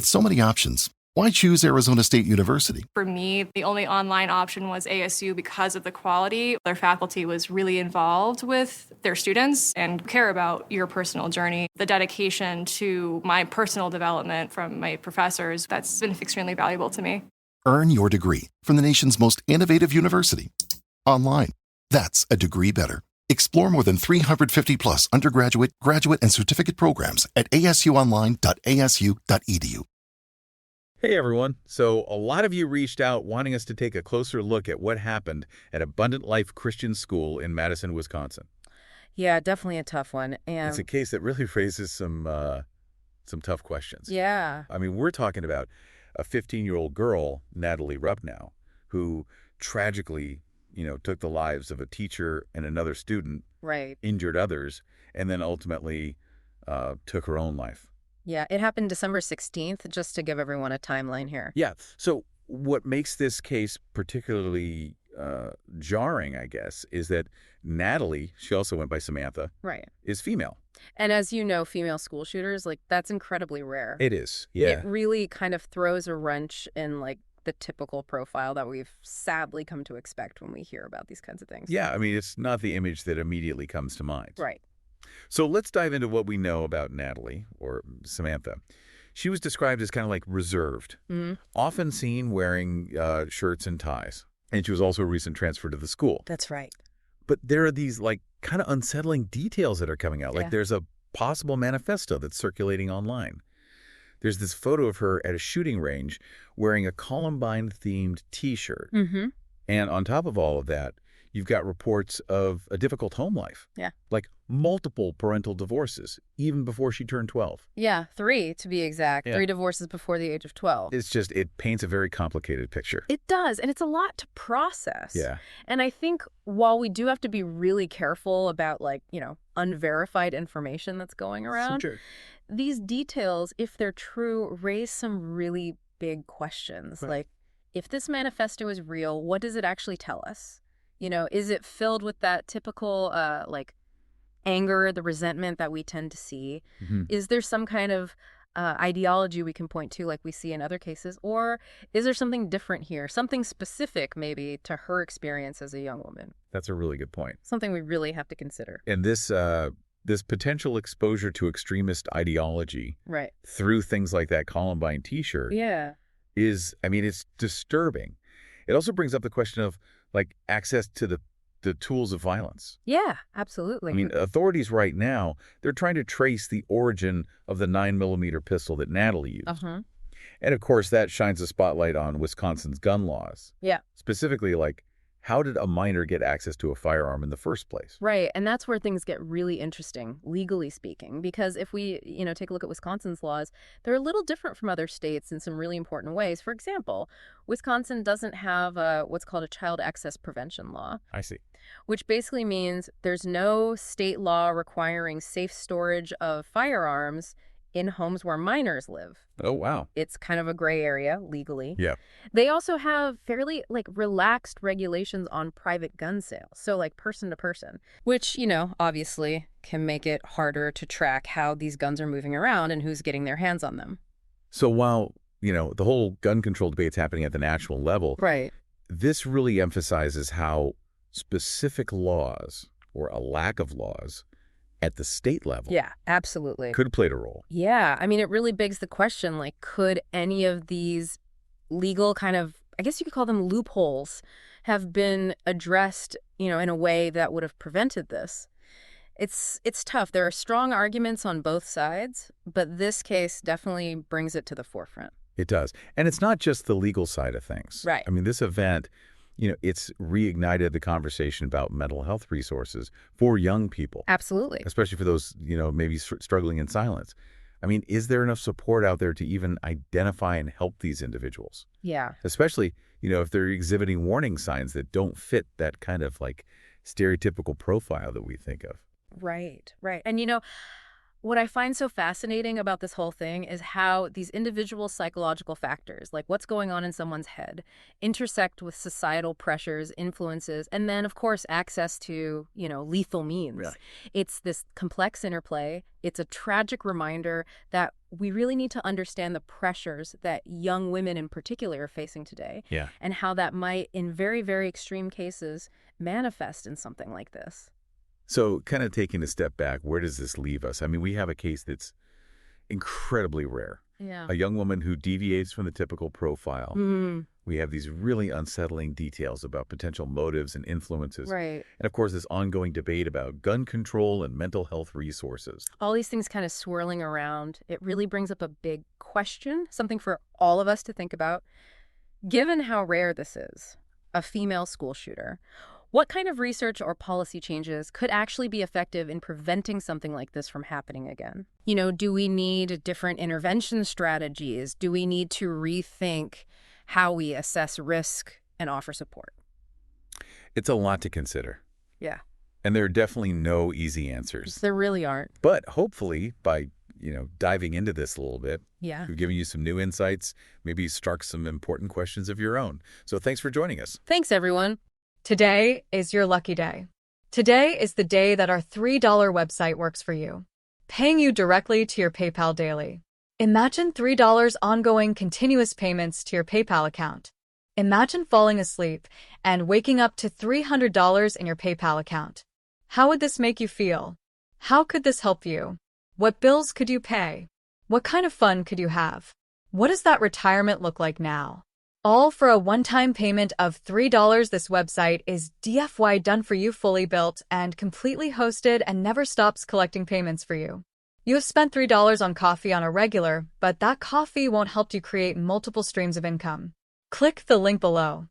so many options, why choose Arizona State University? For me, the only online option was ASU because of the quality. Their faculty was really involved with their students and care about your personal journey. The dedication to my personal development from my professors, that's been extremely valuable to me. Earn your degree from the nation's most innovative university. Online. That's a degree better. Explore more than 350 plus undergraduate, graduate, and certificate programs at asuonline.asu.edu. Hey everyone. So a lot of you reached out wanting us to take a closer look at what happened at Abundant Life Christian School in Madison, Wisconsin. Yeah, definitely a tough one. And It's a case that really raises some tough questions. yeah. I mean, we're talking about a 15-year-old girl, Natalie Rupnow, who tragically, took the lives of a teacher and another student, Right. injured others, and then ultimately took her own life. Yeah, it happened December 16th, just to give everyone a timeline here. Yeah. So what makes this case particularly jarring, I guess, is that Natalie, she also went by Samantha, Right. is female. And as you know, female school shooters, that's incredibly rare. It is. Yeah. It really kind of throws a wrench in, the typical profile that we've sadly come to expect when we hear about these kinds of things. Yeah. I mean, it's not the image that immediately comes to mind. Right. So let's dive into what we know about Natalie, or Samantha. She was described as kind of reserved, often seen wearing shirts and ties. And she was also a recent transfer to the school. That's right. But there are these kind of unsettling details that are coming out. Yeah. There's a possible manifesto that's circulating online. There's this photo of her at a shooting range wearing a Columbine-themed T-shirt. Mm-hmm. And on top of all of that, you've got reports of a difficult home life. Yeah. Multiple parental divorces, even before she turned 12. Yeah, 3 to be exact. Yeah. 3 divorces before the age of 12. It paints a very complicated picture. It does, and it's a lot to process. Yeah. And I think while we do have to be really careful about, unverified information that's going around, Sure. these details, if they're true, raise some really big questions. Right. If this manifesto is real, what does it actually tell us? Is it filled with that typical, anger, the resentment that we tend to see? Mm-hmm. Is there some kind of ideology we can point to like we see in other cases? Or is there something different here, something specific maybe to her experience as a young woman? That's a really good point. Something we really have to consider. And this potential exposure to extremist ideology Right. through things like that Columbine T-shirt Yeah. it's disturbing. It also brings up the question of access to the tools of violence. Yeah, absolutely. I mean, authorities right now, they're trying to trace the origin of the 9mm pistol that Natalie used. Uh-huh. And of course, that shines a spotlight on Wisconsin's gun laws. Yeah. Specifically, how did a minor get access to a firearm in the first place? Right. And that's where things get really interesting, legally speaking, because if we, take a look at Wisconsin's laws, they're a little different from other states in some really important ways. For example, Wisconsin doesn't have what's called a child access prevention law, I see. which basically means there's no state law requiring safe storage of firearms in homes where minors live. Oh, wow. It's kind of a gray area legally. Yeah. They also have fairly relaxed regulations on private gun sales. So person to person, which, obviously can make it harder to track how these guns are moving around and who's getting their hands on them. So while, the whole gun control debate's happening at the national level, Right. this really emphasizes how specific laws, or a lack of laws, at the state level Yeah, absolutely. could play a role. Yeah. I mean, it really begs the question, could any of these legal kind of, I guess you could call them loopholes, have been addressed, in a way that would have prevented this? It's tough. There are strong arguments on both sides, but this case definitely brings it to the forefront. It does. And it's not just the legal side of things. Right. I mean, this event, it's reignited the conversation about mental health resources for young people. Absolutely. Especially for those, maybe struggling in silence. I mean, is there enough support out there to even identify and help these individuals? Yeah. Especially, if they're exhibiting warning signs that don't fit that kind of stereotypical profile that we think of. Right. And What I find so fascinating about this whole thing is how these individual psychological factors, like what's going on in someone's head, intersect with societal pressures, influences, and then, of course, access to, lethal means. Yeah. It's this complex interplay. It's a tragic reminder that we really need to understand the pressures that young women in particular are facing today, Yeah. and how that might, in very, very extreme cases, manifest in something like this. So kind of taking a step back, where does this leave us? I mean, we have a case that's incredibly rare. Yeah. A young woman who deviates from the typical profile. Mm, We have these really unsettling details about potential motives and influences. right. And of course, this ongoing debate about gun control and mental health resources. All these things kind of swirling around. It really brings up a big question, something for all of us to think about. Given how rare this is, a female school shooter, what kind of research or policy changes could actually be effective in preventing something like this from happening again? Do we need different intervention strategies? Do we need to rethink how we assess risk and offer support? It's a lot to consider. Yeah, And there are definitely no easy answers. there really aren't. But hopefully, by diving into this a little bit, Yeah. we've given you some new insights, maybe struck some important questions of your own. So thanks for joining us. Thanks, everyone. Today is your lucky day. Today is the day that our $3 website works for you, paying you directly to your PayPal daily. Imagine $3 ongoing continuous payments to your PayPal account. Imagine falling asleep and waking up to $300 in your PayPal account. How would this make you feel? How could this help you? What bills could you pay? What kind of fun could you have? What does that retirement look like now? All for a one-time payment of $3. This website is DFY done for you, fully built and completely hosted, and never stops collecting payments for you. You have spent $3 on coffee on a regular, but that coffee won't help you create multiple streams of income. Click the link below.